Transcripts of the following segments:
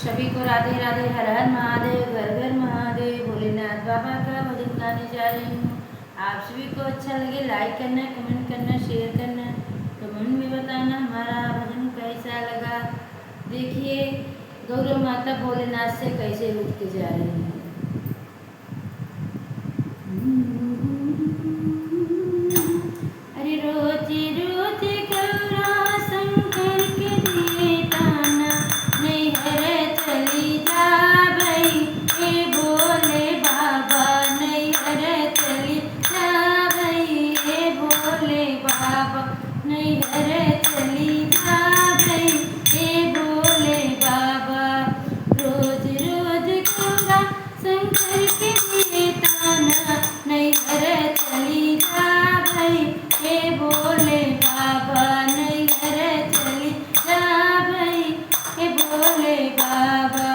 सभी को राधे राधे, हर हर महादेव, घर घर महादेव। भोलेनाथ बाबा का भजन गाने जा रही हूँ। आप सभी को अच्छा लगे लाइक करना, कमेंट करना, शेयर करना, कमेंट में बताना हमारा भजन कैसा लगा। देखिए गौरव माता भोलेनाथ से कैसे उठ के जा रही हूँ। अरे रोज रोज गौरा शंकर के दिए ताना, नैहर चली जा भई ए भोले बाबा, नैहर चली जा भई ए भोले बाबा, नैहर चली जा भई ए भोले बाबा। रोज रोज गौरा शंकर के दिए ताना, नैहर चली जा भई ए भोले बाबा, नैहर चली जा भई ए भोले बाबा।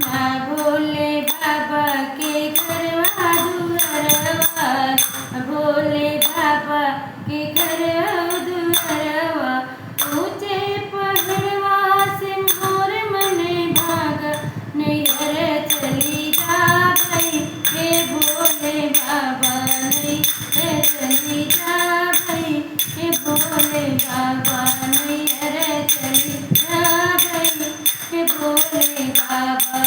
ना भोले बाबा के घरवा दुअरवा, भोले बाबा के घरवा दुअरवा, ऊंचे पहाड़वा से मोर मने भागा, नैहर चली जा भई ए भोले बाबा, नैहर चली जा भई ए भोले बाबा, नैहर चली जा भई ए भोले बाबा।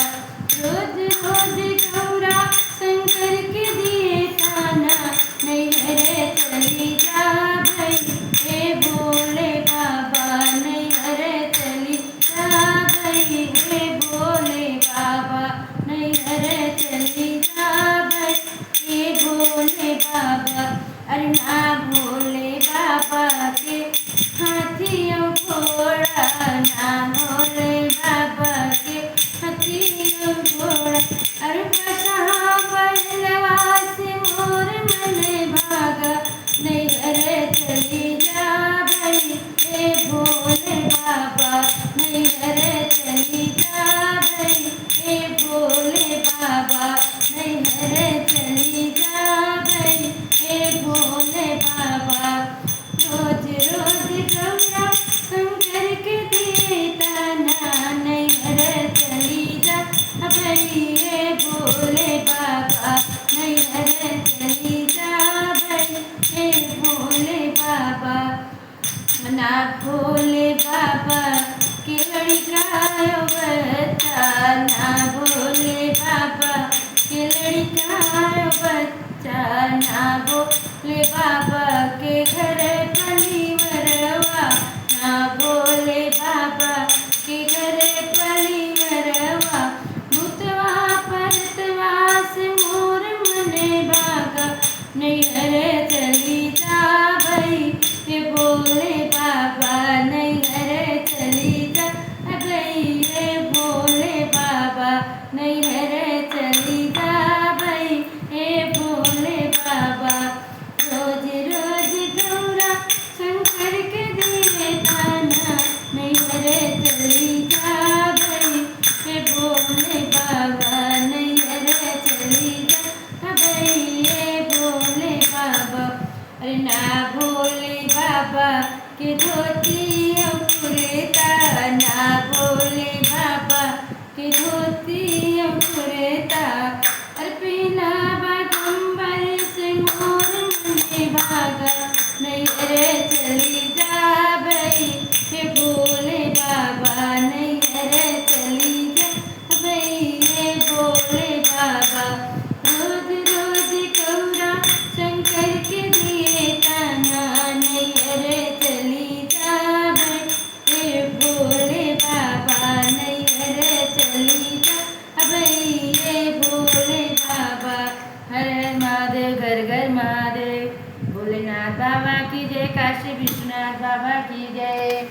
रोज रोज गौरा शंकर के दिए ताना, नैहर चली जा भई ए भोले बाबा, नैहर चली जा भई ए भोले बाबा, नैहर चली जा भई ए भोले बाबा। अरे ना भोले बाबा के हाथियों घोड़ा, ना भोले बाबा के हाथियों घोड़ा, अरे बसहा बलवा से मोर मन भागा, नैहर चली जा भई ए भोले बाबा, नैहर चली जा भई ए भोले बाबा, नैहर चली जा भई ए भोले बाबा। रोज रोज गौरा शंकर के दिए ताना, नैहर चली जा भई ए भोले बाबा, नैहर चली जा भई ए भोले बाबा। ना भोले बाबा के लड़का बच्चा, ना भोले बाबा के लड़का बच्चा, ना भोले बाबा के घर पलिवरवा, ना भोले बाबा के घर पलिवरवा, भूतवा परतवा से मोर मने भागा, नैहर चली जा भई ए भोले बाबा, नैहर चली जा भई ए भोले बाबा, नैहर चली जा भई ए भोले बाबा। रोज रोज गौरा शंकर के दिए ताना, नैहर चली जा भई ए भोले बाबा, नैहर चली जा भई ए भोले बाबा। अरे ना भोले बाबा के धोती अंकुरेता, ना भोले बाबा के धोती अंकुरेता, अरे बिना बागंबर से मोर मने भागा, नैहर चली जा भई ए भोले बाबा, नैहर चली जा भई ए भोले बाबा। रोज रोज गौरा शंकर के दिए ताना, नैहर चली जा भई ए भोले बाबा, नैहर चली जा भई ए भोले बाबा। हर हर महादेव, घर घर महादेव। भोलेनाथ बाबा की जय, काशी विश्वनाथ बाबा की जय।